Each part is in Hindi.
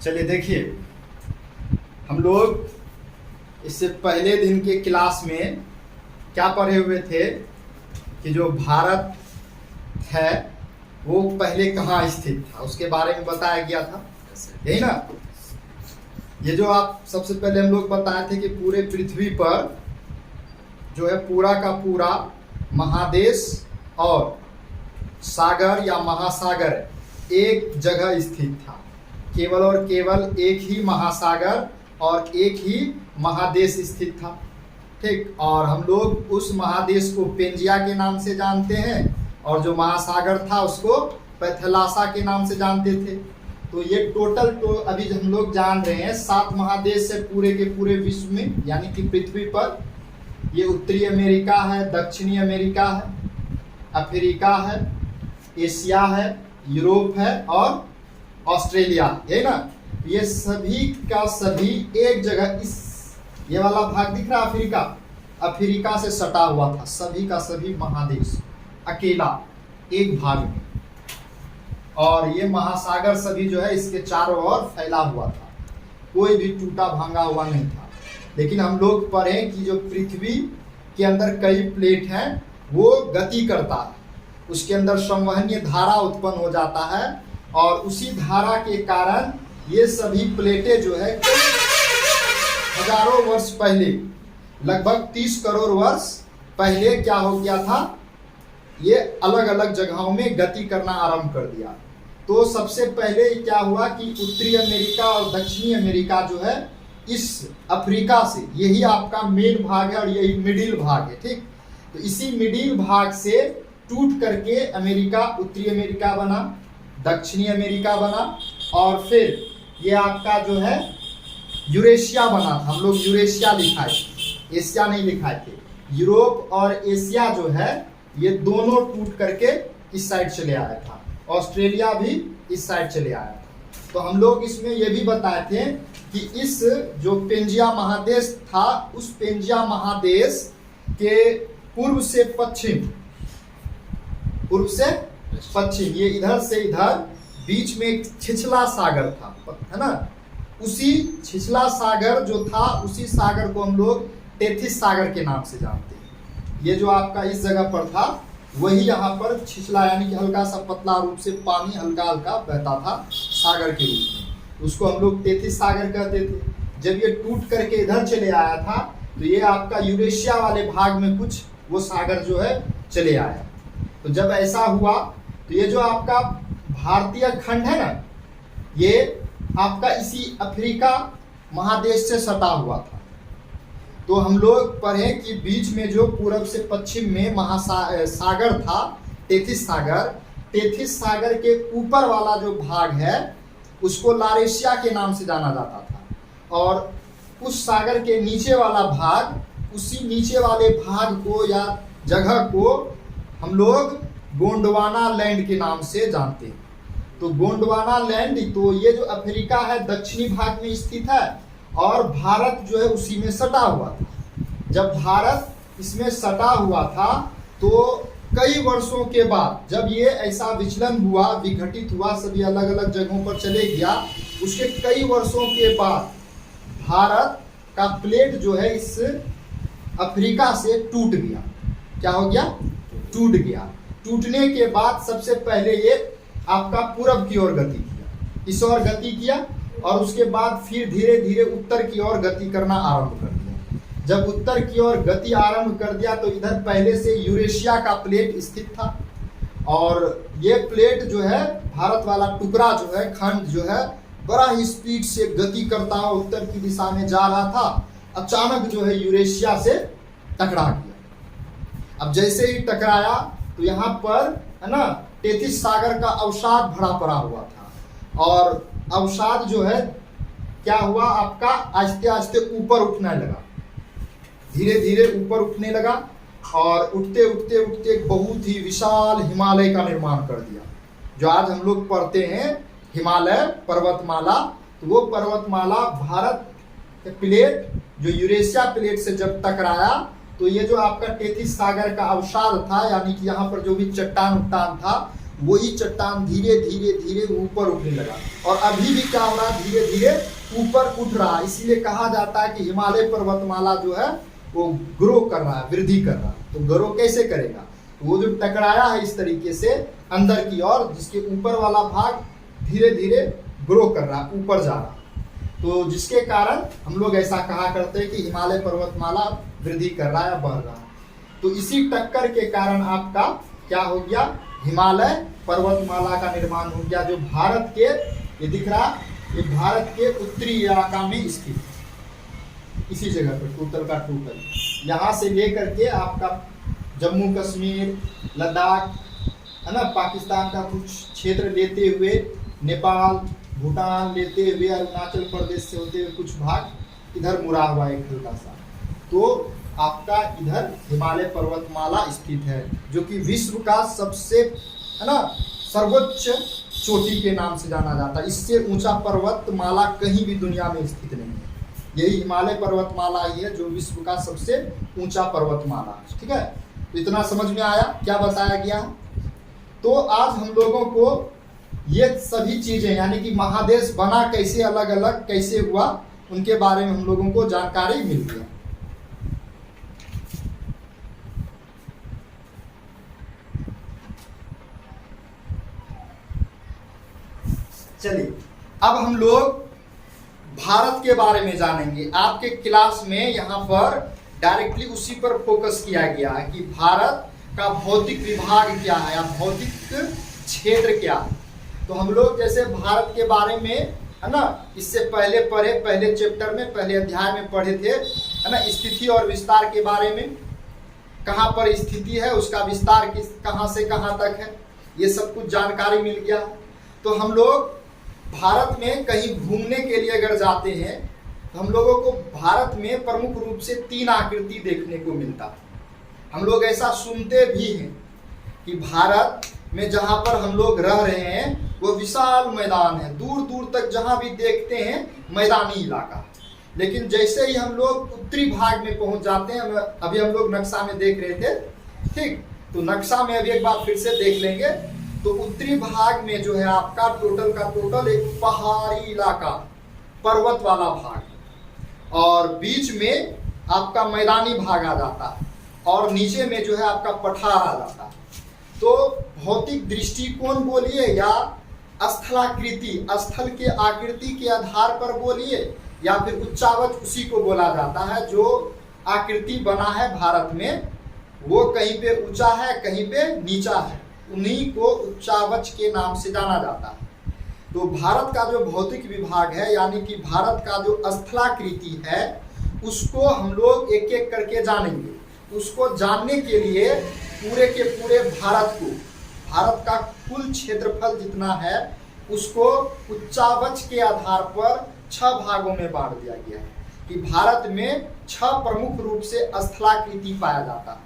चलिए देखिए, हम लोग इससे पहले दिन के क्लास में क्या पढ़े हुए थे कि जो भारत है वो पहले कहाँ स्थित था, उसके बारे में बताया गया था, यही ना। ये जो आप सबसे पहले हम लोग बताए थे कि पूरे पृथ्वी पर जो है पूरा का पूरा महादेश और सागर या महासागर एक जगह स्थित था। केवल और केवल एक ही महासागर और एक ही महादेश स्थित था, ठीक। और हम लोग उस महादेश को पेंजिया के नाम से जानते हैं और जो महासागर था उसको पैथलासा के नाम से जानते थे। तो ये टोटल अभी हम लोग जान रहे हैं 7 महादेश है पूरे के पूरे विश्व में, यानी कि पृथ्वी पर। ये उत्तरी अमेरिका है, दक्षिणी अमेरिका है, अफ्रीका है, एशिया है, यूरोप है और ऑस्ट्रेलिया, है ना। ये सभी का सभी एक जगह, इस ये वाला भाग दिख रहा है अफ्रीका से सटा हुआ था। सभी का सभी महादेश अकेला एक भाग में, और ये महासागर सभी जो है इसके चारों ओर फैला हुआ था, कोई भी टूटा भांगा हुआ नहीं था। लेकिन हम लोग पढ़े कि जो पृथ्वी के अंदर कई प्लेट हैं वो गति करता है, उसके अंदर संवहनीय धारा उत्पन्न हो जाता है और उसी धारा के कारण ये सभी प्लेटें जो है हजारों वर्ष पहले, लगभग 30 करोड़ वर्ष पहले क्या हो गया था, ये अलग अलग जगहों में गति करना आरंभ कर दिया। तो सबसे पहले क्या हुआ कि उत्तरी अमेरिका और दक्षिणी अमेरिका जो है इस अफ्रीका से, यही आपका मेन भाग है और यही मिडिल भाग है, ठीक। तो इसी मिडिल भाग से टूट करके अमेरिका, उत्तरी अमेरिका बना, दक्षिणी अमेरिका बना और फिर ये आपका जो है यूरेशिया बना था। हम लोग यूरेशिया लिखाए, एशिया नहीं लिखाए थे। यूरोप और एशिया जो है ये दोनों टूट करके इस साइड चले आया था, ऑस्ट्रेलिया भी इस साइड चले आया था। तो हम लोग इसमें ये भी बताए थे कि इस जो पेंजिया महादेश था, उस पेंजिया महादेश के पूर्व से पश्चिम, पूर्व से पश्चिम, ये इधर से इधर बीच में एक छिछला सागर था, है ना। उसी छिछला सागर जो था, उसी सागर को हम लोग टेथिस सागर के नाम से जानते हैं। ये जो आपका इस जगह पर था वही यहाँ पर छिछला, यानी कि हल्का सा पतला रूप से पानी हल्का हल्का बहता था सागर के रूप में, उसको हम लोग टेथिस सागर कहते थे। जब ये टूट करके इधर चले आया था तो ये आपका यूरेशिया वाले भाग में कुछ वो सागर जो है चले आया। तो जब ऐसा हुआ तो ये जो आपका भारतीय खंड है ना, ये आपका इसी अफ्रीका महादेश से सटा हुआ था। तो हम लोग पढ़े कि बीच में जो पूरब से पश्चिम में सागर था, टेथिस सागर, टेथिस सागर के ऊपर वाला जो भाग है उसको लारेशिया के नाम से जाना जाता था, और उस सागर के नीचे वाला भाग, उसी नीचे वाले भाग को या जगह को हम लोग गोंडवाना लैंड के नाम से जानते हैं। तो गोंडवाना लैंड, तो ये जो अफ्रीका है दक्षिणी भाग में स्थित है और भारत जो है उसी में सटा हुआ था। जब भारत इसमें सटा हुआ था तो कई वर्षों के बाद जब ये ऐसा विचलन हुआ, विघटित हुआ, सभी अलग अलग जगहों पर चले गया, उसके कई वर्षों के बाद भारत का प्लेट जो है इस अफ्रीका से टूट गया। क्या हो गया? टूट गया। टूटने के बाद सबसे पहले ये आपका पूरब की ओर गति किया, इस ओर गति किया, और उसके बाद फिर धीरे धीरे उत्तर की ओर गति करना आरंभ कर दिया। जब उत्तर की ओर गति आरंभ कर दिया तो इधर पहले से यूरेशिया का प्लेट स्थित था, और ये प्लेट जो है, भारत वाला टुकड़ा जो है, खंड जो है, बड़ा ही स्पीड से गति करता हुआ उत्तर की दिशा में जा रहा था। अचानक जो है यूरेशिया से टकरा गया। अब जैसे ही टकराया तो यहाँ पर, है ना, टेथिस सागर का अवसाद भरा पड़ा हुआ था, और अवसाद जो है क्या हुआ आपका, आस्ते आस्ते ऊपर उठने लगा, धीरे धीरे ऊपर उठने लगा, और उठते उठते उठते बहुत ही विशाल हिमालय का निर्माण कर दिया। जो आज हम लोग पढ़ते हैं हिमालय पर्वतमाला, तो वो पर्वतमाला भारत के प्लेट जो यूरेशिया प्लेट से जब टकराया तो ये जो आपका टेथिस सागर का अवसाद था, यानी कि यहाँ पर जो भी चट्टान उट्टान था, वही चट्टान धीरे धीरे धीरे ऊपर उठने लगा। और अभी भी क्या हो रहा है, धीरे धीरे ऊपर उठ रहा है। इसीलिए कहा जाता है कि हिमालय पर्वतमाला जो है वो ग्रो कर रहा है, वृद्धि कर रहा है। तो ग्रो कैसे करेगा, तो वो जो टकराया है इस तरीके से अंदर की ओर, जिसके ऊपर वाला भाग धीरे धीरे ग्रो कर रहा है, ऊपर जा रहा है। तो जिसके कारण हम लोग ऐसा कहा करते हैं कि हिमालय पर्वतमाला वृद्धि कर रहा है, बढ़ रहा है। तो इसी टक्कर के कारण आपका क्या हो गया, हिमालय पर्वतमाला का निर्माण हो गया, जो भारत के, ये दिख रहा, ये भारत के उत्तरी इलाका में स्थित, इसी जगह पर टोटल का टोटल, यहाँ से लेकर के आपका जम्मू कश्मीर, लद्दाख है ना, पाकिस्तान का कुछ क्षेत्र लेते हुए, नेपाल, भूटान लेते हुए, अरुणाचल प्रदेश से होते हुए कुछ भाग इधर मुड़ा हुआ है हल्का सा। तो आपका इधर हिमालय पर्वतमाला स्थित है, जो कि विश्व का सबसे, है ना, सर्वोच्च चोटी के नाम से जाना जाता है। इससे ऊंचा पर्वतमाला कहीं भी दुनिया में स्थित नहीं है। यही हिमालय पर्वतमाला ही है जो विश्व का सबसे ऊंचा पर्वतमाला। ठीक है, तो इतना समझ में आया क्या बताया गया। तो आज हम लोगों को ये सभी चीजें, यानी कि महादेश बना कैसे, अलग अलग कैसे हुआ, उनके बारे में हम लोगों को जानकारी मिल गया। चलिए अब हम लोग भारत के बारे में जानेंगे। आपके क्लास में यहाँ पर डायरेक्टली उसी पर फोकस किया गया है कि भारत का भौतिक विभाग क्या है या भौतिक क्षेत्र क्या है। तो हम लोग जैसे भारत के बारे में, है ना, इससे पहले पढ़े, पहले चैप्टर में, पहले अध्याय में पढ़े थे, है ना, स्थिति और विस्तार के बारे में, कहाँ पर स्थिति है, उसका विस्तार किस, कहाँ से कहाँ तक है, ये सब कुछ जानकारी मिल गया। तो हम लोग भारत में कहीं घूमने के लिए अगर जाते हैं तो हम लोगों को भारत में प्रमुख रूप से 3 आकृति देखने को मिलता है। हम लोग ऐसा सुनते भी हैं कि भारत में जहाँ पर हम लोग रह रहे हैं वो विशाल मैदान है, दूर दूर तक जहाँ भी देखते हैं मैदानी इलाका। लेकिन जैसे ही हम लोग उत्तरी भाग में पहुंच जाते हैं, अभी हम लोग नक्शा में देख रहे थे, ठीक, तो नक्शा में अभी एक बार फिर से देख लेंगे। तो उत्तरी भाग में जो है आपका टोटल का टोटल एक पहाड़ी इलाका, पर्वत वाला भाग, और बीच में आपका मैदानी भाग आ जाता है, और नीचे में जो है आपका पठार आ जाता है। तो भौतिक दृष्टिकोण बोलिए या स्थलाकृति, स्थल के आकृति के आधार पर बोलिए, या फिर उच्चावच उसी को बोला जाता है। जो आकृति बना है भारत में वो कहीं पे ऊंचा है, कहीं पे नीचा है, उन्हीं को उच्चावच के नाम से जाना जाता है। तो भारत का जो भौतिक विभाग है, यानी कि भारत का जो स्थलाकृति है, उसको हम लोग एक एक करके जानेंगे। उसको जानने के लिए पूरे के पूरे भारत को, भारत का कुल क्षेत्रफल जितना है उसको उच्चावच के आधार पर 6 भागों में बांट दिया गया है कि भारत में 6 प्रमुख रूप से स्थलाकृति पाया जाता है,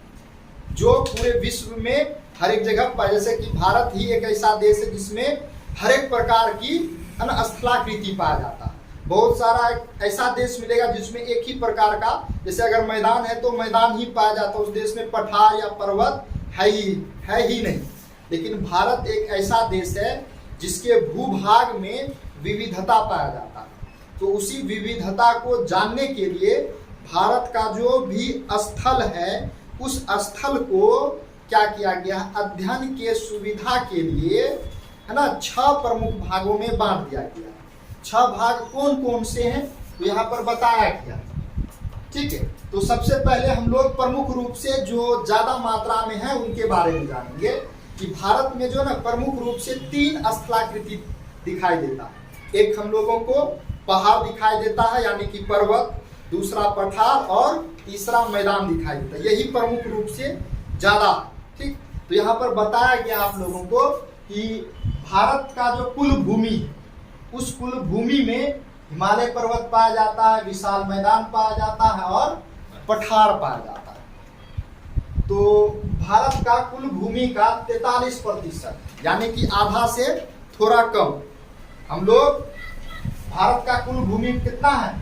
जो पूरे विश्व में हर एक जगह पर, जैसे कि भारत ही एक ऐसा देश है जिसमें हर एक प्रकार की स्थलाकृति पाया जाता है। बहुत सारा ऐसा देश मिलेगा जिसमें एक ही प्रकार का, जैसे अगर मैदान है तो मैदान ही पाया जाता है, उस देश में पठार या पर्वत है ही नहीं। लेकिन भारत एक ऐसा देश है जिसके भूभाग में विविधता पाया जाता है। तो उसी विविधता को जानने के लिए भारत का जो भी स्थल है, उस स्थल को क्या किया गया, अध्ययन के सुविधा के लिए, है ना, 6 प्रमुख भागों में बांट दिया गया। 6 भाग कौन कौन से हैं तो यहाँ पर बताया गया। ठीक है, तो सबसे पहले हम लोग प्रमुख रूप से जो ज्यादा मात्रा में है उनके बारे में जानेंगे कि भारत में जो ना प्रमुख रूप से 3 स्थलाकृति दिखाई देता है। एक हम लोगों को पहाड़ दिखाई देता है, यानी कि पर्वत, दूसरा पठार, और तीसरा मैदान दिखाई देता है। यही प्रमुख रूप से ज्यादा। ठीक, तो यहाँ पर बताया गया आप लोगों को कि भारत का जो कुल भूमि, उस कुल भूमि में हिमालय पर्वत पाया जाता है, विशाल मैदान पाया जाता है और पठार पाया जाता है। तो भारत का कुल भूमि का 43%, यानी कि आधा से थोड़ा कम, हम लोग, भारत का कुल भूमि कितना है,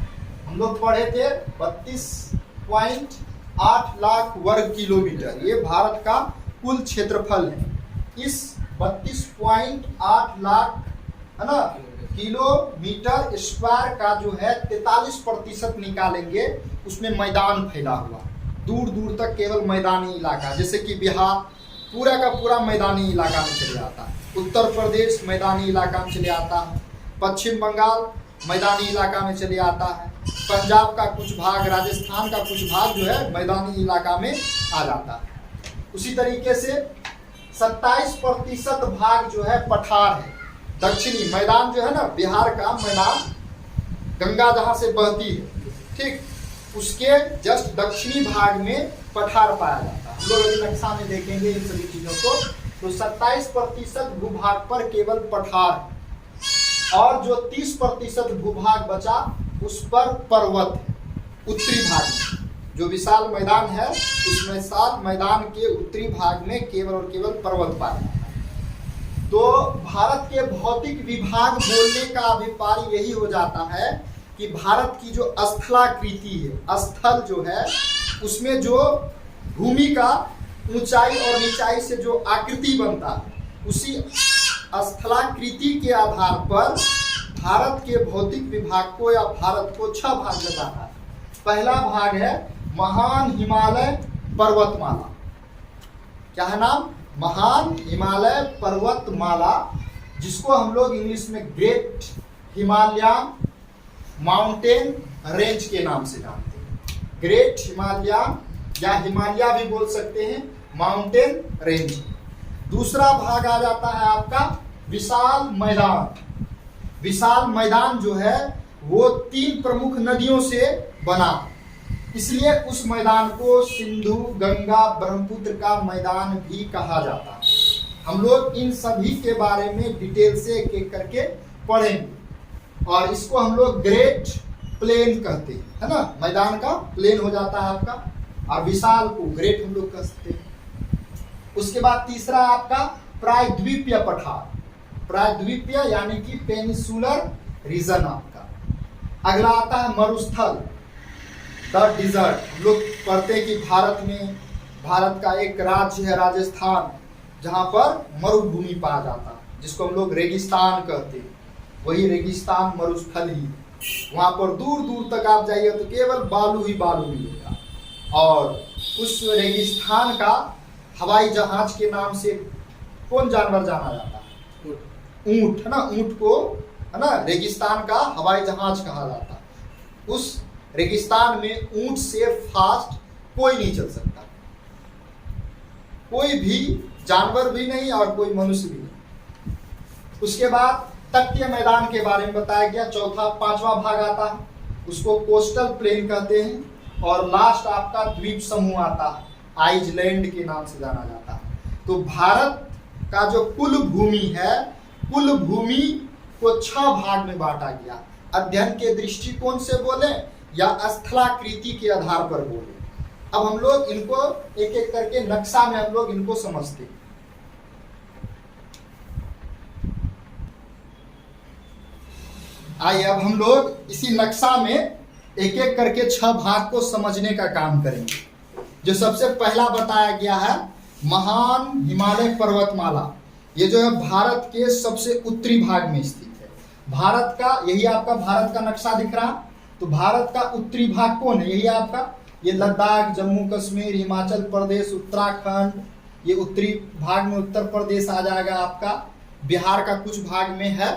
हम लोग पढ़े थे 32.8 लाख वर्ग किलोमीटर, ये भारत का कुल क्षेत्रफल है। इस 32.8 लाख है ना किलोमीटर स्क्वायर का जो है 43% निकालेंगे, उसमें मैदान फैला हुआ, दूर दूर तक केवल मैदानी इलाका, जैसे कि बिहार पूरा का पूरा मैदानी इलाका में चले आता है, उत्तर प्रदेश मैदानी इलाका में चले आता है, पश्चिम बंगाल मैदानी इलाका में चले आता है, पंजाब का कुछ भाग, राजस्थान का कुछ भाग जो है मैदानी इलाका में आ जाता है। उसी तरीके से 27% भाग जो है पठार है, दक्षिणी मैदान जो है ना, बिहार का मैदान गंगा जहाँ से बहती है, ठीक, उसके जस्ट दक्षिणी भाग में पठार पाया जाता है। हम लोग अभी नक्शा में देखेंगे इन सभी चीजों को। तो 27% भूभाग पर केवल पठार, और जो 30% भूभाग बचा उस पर पर्वत है। उत्तरी भाग में जो विशाल मैदान है, उस विशाल मैदान के उत्तरी भाग में केवल और केवल पर्वत पाया जाता है। तो भारत के भौतिक विभाग बोलने का अभिप्राय यही हो जाता है कि भारत की जो स्थलाकृति है, स्थल जो है उसमें जो भूमि का ऊंचाई और निचाई से जो आकृति बनता है, उसी स्थलाकृति के आधार पर भारत के भौतिक विभाग को या भारत को 6 भाग में बांटा है। पहला भाग है महान हिमालय पर्वतमाला। क्या है नाम? महान हिमालय पर्वतमाला, जिसको हम लोग इंग्लिश में ग्रेट हिमालयन माउंटेन रेंज के नाम से जानते हैं। ग्रेट हिमालयन या हिमालय भी बोल सकते हैं, माउंटेन रेंज। दूसरा भाग आ जाता है आपका विशाल मैदान। विशाल मैदान जो है वो 3 प्रमुख नदियों से बना, इसलिए उस मैदान को सिंधु, गंगा, ब्रह्मपुत्र का मैदान भी कहा जाता है। हम लोग इन सभी के बारे में डिटेल से एक एक करके पढ़ेंगे, और इसको हम लोग ग्रेट प्लेन कहते हैं, है ना। मैदान का प्लेन हो जाता है आपका, और विशाल को ग्रेट हम लोग कह सकते हैं। उसके बाद तीसरा आपका प्रायद्वीपीय पठार, प्रायद्वीपीय यानी कि पेनिसुलर रीजन आपका। अगला आता है मरुस्थल, द डिजर्ट। हम लोग पढ़ते हैं कि भारत का एक राज्य है राजस्थान, जहां पर मरुभूमि पाया जाता है, जिसको हम लोग रेगिस्तान कहते हैं। वही रेगिस्तान मरुस्थल ही, वहां पर दूर दूर तक आप जाइए तो केवल बालू ही बालू मिलेगा। और उस रेगिस्तान का हवाई जहाज के नाम से कौन जानवर जाना जाता है? ऊंट, है ना। ऊंट को, है ना, रेगिस्तान का हवाई जहाज कहा जाता है। उस रेगिस्तान में ऊंट से फास्ट कोई नहीं चल सकता, कोई भी जानवर भी नहीं और कोई मनुष्य भी नहीं। उसके बाद तटीय मैदान के बारे में बताया गया। पांचवा भाग आता है, उसको कोस्टल प्लेन कहते हैं। और लास्ट आपका द्वीप समूह आता है, आइसलैंड के नाम से जाना जाता है। तो भारत का जो कुल भूमि है, कुल भूमि को 6 भाग में बांटा गया। अध्ययन के दृष्टिकोण से बोले या स्थलाकृति के आधार पर बोले। अब हम लोग इनको एक एक करके नक्शा में हम लोग इनको समझते हैं। आइए अब हम लोग इसी नक्शा में एक एक करके 6 भाग को समझने का काम करेंगे। जो सबसे पहला बताया गया है महान हिमालय पर्वतमाला, ये जो है भारत के सबसे उत्तरी भाग में स्थित है। भारत का, यही आपका भारत का नक्शा दिख रहा। तो भारत का उत्तरी भाग कौन है? यही आपका, ये लद्दाख, जम्मू कश्मीर, हिमाचल प्रदेश, उत्तराखंड, ये उत्तरी भाग में उत्तर प्रदेश आ जाएगा आपका। बिहार का कुछ भाग में है,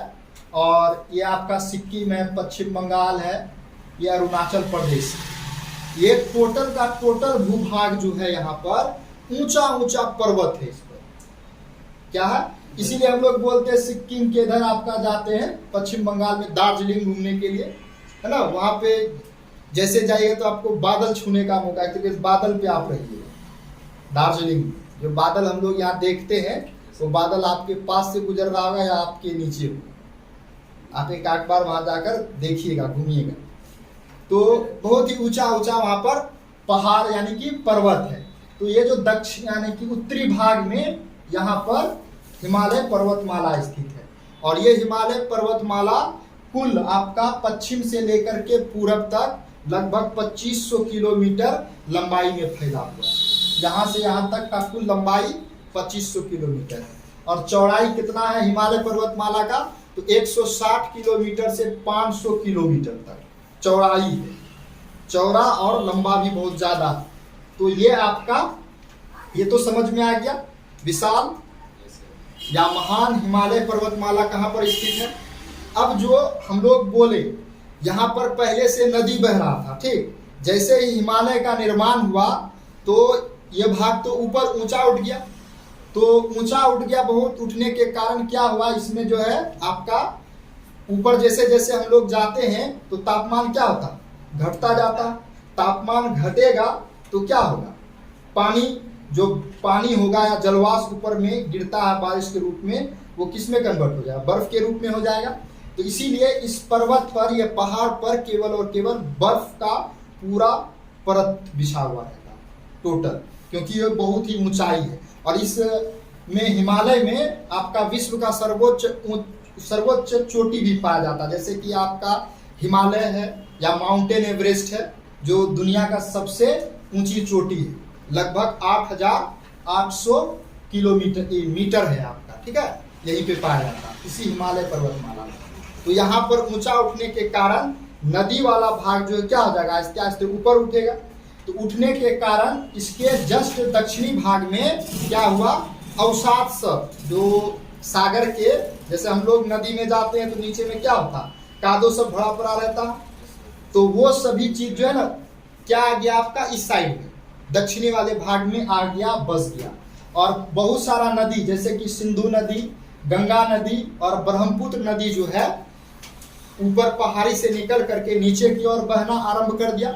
और ये आपका सिक्किम है, पश्चिम बंगाल है, ये अरुणाचल प्रदेश। ये टोटल का टोटल भूभाग जो है यहाँ पर ऊंचा ऊंचा पर्वत है। इस पर क्या है, इसीलिए हम लोग बोलते हैं सिक्किम के इधर आपका जाते हैं पश्चिम बंगाल में दार्जिलिंग घूमने के लिए, है ना। वहां पे जैसे जाइए तो आपको बादल छूने का मौका है, क्योंकि इस बादल पे आप रहिए। दार्जिलिंग में जो बादल हम लोग यहाँ देखते हैं, वो बादल आपके पास से गुजर रहा होगा या आपके नीचे हो। आप एक आध बार वहां जाकर देखिएगा, घूमिएगा। तो बहुत ही ऊंचा ऊंचा वहां पर पहाड़ यानी कि पर्वत है। तो ये जो दक्षिण यानी कि उत्तरी भाग में यहाँ पर हिमालय पर्वतमाला स्थित है। और ये हिमालय पर्वतमाला कुल आपका पश्चिम से लेकर के पूरब तक लगभग 2500 किलोमीटर लंबाई में फैला हुआ है। यहाँ से यहाँ तक का कुल लंबाई 2500 किलोमीटर है। और चौड़ाई कितना है हिमालय पर्वतमाला का, तो 160 किलोमीटर से 500 किलोमीटर तक चौड़ाई है, चौड़ा और लंबा भी बहुत ज्यादा। तो ये आपका, ये तो समझ में आ गया विशाल या महान हिमालय पर्वतमाला कहाँ पर स्थित है। अब जो हम लोग बोले यहाँ पर पहले से नदी बह रहा था, ठीक, जैसे ही हिमालय का निर्माण हुआ तो ये भाग तो ऊपर ऊंचा उठ गया, तो ऊंचा उठ गया, बहुत उठने के कारण क्या हुआ, इसमें जो है आपका ऊपर जैसे जैसे हम लोग जाते हैं तो तापमान क्या होता, घटता जाता। तापमान घटेगा तो क्या होगा, पानी, जो पानी होगा या जलवाष्प ऊपर में गिरता है बारिश के रूप में, वो किस में कन्वर्ट हो जाएगा, बर्फ के रूप में हो जाएगा। तो इसीलिए इस पर्वत पर या पहाड़ पर केवल और केवल बर्फ का पूरा परत बिछा हुआ रहता टोटल, क्योंकि ये बहुत ही ऊंचाई है। और इस में हिमालय में आपका विश्व का सर्वोच्च चोटी भी पाया जाता है, जैसे कि आपका हिमालय है या माउंटेन एवरेस्ट है, जो दुनिया का सबसे ऊंची चोटी है, लगभग 8,800 मीटर है आपका, ठीक है, यहीं पे पाया जाता है इसी हिमालय पर्वतमाला में। तो यहाँ पर ऊंचा उठने के कारण नदी वाला भाग जो है क्या हो जाएगा, आहिस्ते आहिस्ते ऊपर उठेगा। तो उठने के कारण इसके जस्ट दक्षिणी भाग में क्या हुआ, अवसाद सब, जो सागर के, जैसे हम लोग नदी में जाते हैं तो नीचे में क्या होता, कादो सब भरा पड़ा रहता, तो वो सभी चीज जो है ना क्या आ गया आपका इस साइड में, दक्षिणी वाले भाग में आ गया, बस गया। और बहुत सारा नदी जैसे कि सिंधु नदी, गंगा नदी और ब्रह्मपुत्र नदी जो है ऊपर पहाड़ी से निकल करके नीचे की ओर बहना आरंभ कर दिया।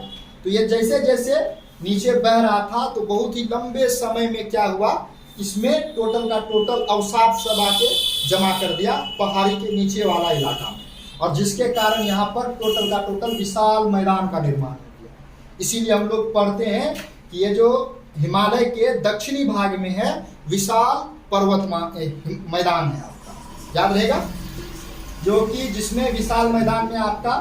तो ये जैसे जैसे नीचे बह रहा था तो बहुत ही लंबे समय में क्या हुआ, इसमें टोटल का टोटल अवसाद सब आके जमा कर दिया पहाड़ी के नीचे वाला इलाका में, और जिसके कारण यहाँ पर टोटल का टोटल विशाल मैदान का निर्माण हो गया। इसीलिए हम लोग पढ़ते हैं कि ये जो हिमालय के दक्षिणी भाग में है विशाल पर्वत मैदान है आपका, याद रहेगा, जो कि जिसमें विशाल मैदान में आपका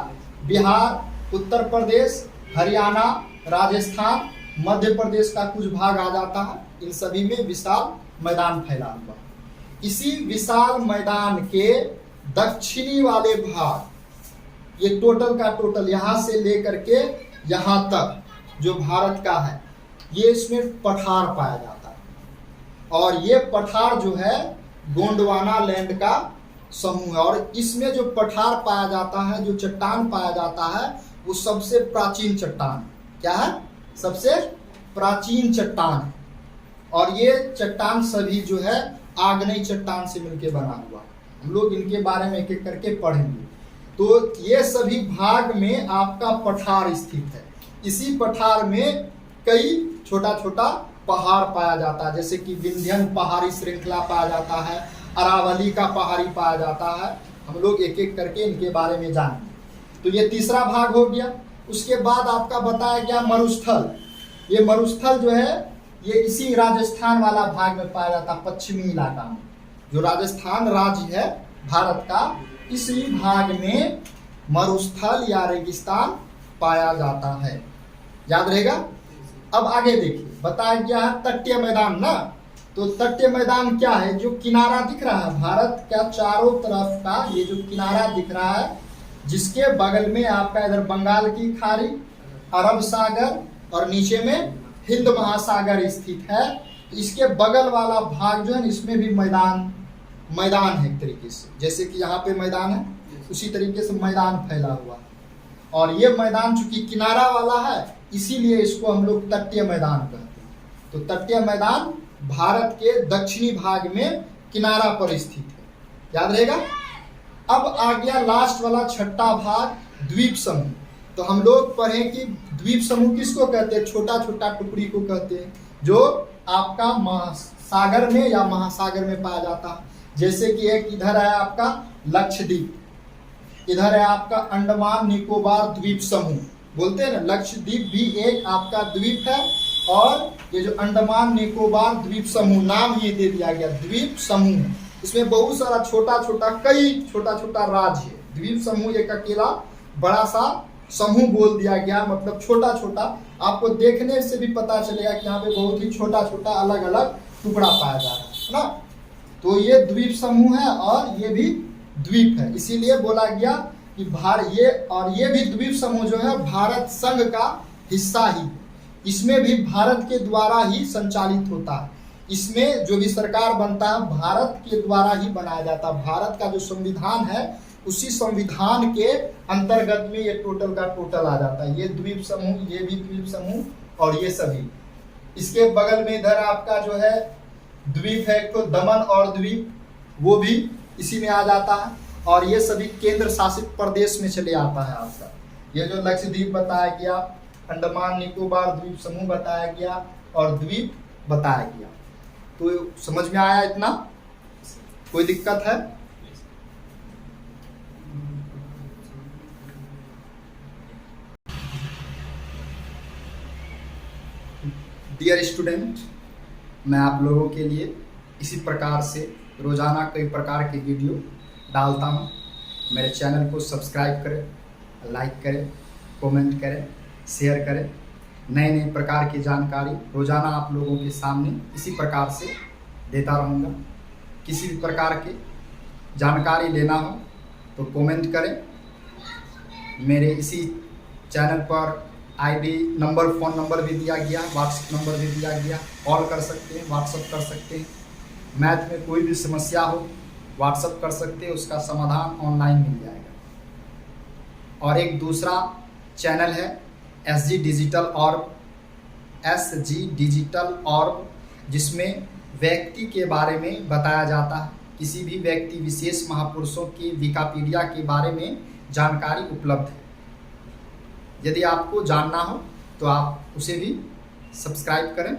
बिहार, उत्तर प्रदेश, हरियाणा, राजस्थान, मध्य प्रदेश का कुछ भाग आ जाता है। इन सभी में विशाल मैदान फैला हुआ। इसी विशाल मैदान के दक्षिणी वाले भाग, ये टोटल का टोटल यहाँ से लेकर के यहाँ तक जो भारत का है, ये इसमें पठार पाया जाता है। और ये पठार जो है गोंडवाना लैंड का समूह है। और इसमें जो पठार पाया जाता है, जो चट्टान पाया जाता है, वो सबसे प्राचीन चट्टान क्या है, सबसे प्राचीन चट्टान है। और ये चट्टान सभी जो है आग्नेय चट्टान से मिलकर बना हुआ, हम लोग इनके बारे में एक एक करके पढ़ेंगे। तो ये सभी भाग में आपका पठार स्थित है। इसी पठार में कई छोटा छोटा पहाड़ पाया जाता है, जैसे कि विंध्यन पहाड़ी श्रृंखला पाया जाता है, अरावली का पहाड़ी पाया जाता है। हम लोग एक एक करके इनके बारे में जानेंगे। तो ये तीसरा भाग हो गया। उसके बाद आपका बताया गया मरुस्थल। ये मरुस्थल जो है ये इसी राजस्थान वाला भाग में पाया जाता है, पश्चिमी इलाका में, जो राजस्थान राज्य है भारत का, इसी भाग में मरुस्थल या रेगिस्तान पाया जाता है, याद रहेगा। अब आगे देखिए, बताया गया है तटीय मैदान ना। तो तटीय मैदान क्या है, जो किनारा दिख रहा है भारत का चारों तरफ का, ये जो किनारा दिख रहा है, जिसके बगल में आपका इधर बंगाल की खाड़ी, अरब सागर और नीचे में हिंद महासागर स्थित है। इसके बगल वाला भाग जो है इसमें भी मैदान है एक तरीके से, जैसे कि यहाँ पे मैदान है उसी तरीके से मैदान फैला हुआ है। और ये मैदान चूंकि किनारा वाला है इसीलिए इसको हम लोग तटीय मैदान कहते हैं। तो तटीय मैदान भारत के दक्षिणी भाग में किनारा पर स्थित है, याद रहेगा। अब आ गया लास्ट वाला छठा भाग, द्वीप समूह। तो हम लोग पढ़े कि द्वीप समूह किसको कहते हैं, छोटा छोटा टुकड़ी को कहते हैं, जो आपका सागर में या महासागर में पाया जाता है। जैसे कि एक इधर है आपका लक्षद्वीप, इधर है आपका अंडमान निकोबार द्वीप समूह, बोलते हैं ना, लक्षद्वीप भी एक आपका द्वीप है। और ये जो अंडमान निकोबार द्वीप समूह, नाम ये दे दिया गया द्वीप समूह, इसमें बहुत सारा छोटा छोटा कई छोटा छोटा राज्य है। द्वीप समूह एक अकेला बड़ा सा समूह बोल दिया गया, मतलब छोटा छोटा। आपको देखने से भी पता चलेगा कि यहाँ पे बहुत ही छोटा छोटा अलग अलग टुकड़ा पाया जा रहा है ना। तो ये द्वीप समूह है और ये भी द्वीप है, इसीलिए बोला गया कि ये भी द्वीप समूह जो है भारत संघ का हिस्सा ही, इसमें भी भारत के द्वारा ही संचालित होता है। इसमें जो भी सरकार बनता है भारत के द्वारा ही बनाया जाता है। भारत का जो संविधान है उसी संविधान के अंतर्गत में ये टोटल का टोटल आ जाता है। ये द्वीप समूह, ये भी द्वीप समूह और ये सभी। इसके बगल में इधर आपका जो है द्वीप है, तो दमन और द्वीप, वो भी इसी में आ जाता है। और ये सभी केंद्र शासित प्रदेश में चले आता है आपका। ये जो लक्षद्वीप बताया गया, अंडमान निकोबार द्वीप समूह बताया गया और द्वीप बताया गया। तो समझ में आया इतना? कोई दिक्कत है? डियर स्टूडेंट, मैं आप लोगों के लिए इसी प्रकार से रोजाना कई प्रकार के वीडियो डालता हूँ। मेरे चैनल को सब्सक्राइब करें, लाइक करें, कमेंट करें, शेयर करें। नए नए प्रकार की जानकारी रोजाना आप लोगों के सामने इसी प्रकार से देता रहूँगा। किसी भी प्रकार की जानकारी लेना हो तो कमेंट करें। मेरे इसी चैनल पर आईडी नंबर, फ़ोन नंबर भी दिया गया, व्हाट्सएप नंबर भी दिया गया। कॉल कर सकते हैं, व्हाट्सएप कर सकते हैं। मैथ में कोई भी समस्या हो व्हाट्सएप कर सकते हैं, उसका समाधान ऑनलाइन मिल जाएगा। और एक दूसरा चैनल है SG डिजिटल ऑर्ब, जिसमें व्यक्ति के बारे में बताया जाता है। किसी भी व्यक्ति विशेष महापुरुषों की विकिपीडिया के बारे में जानकारी उपलब्ध है। यदि आपको जानना हो तो आप उसे भी सब्सक्राइब करें।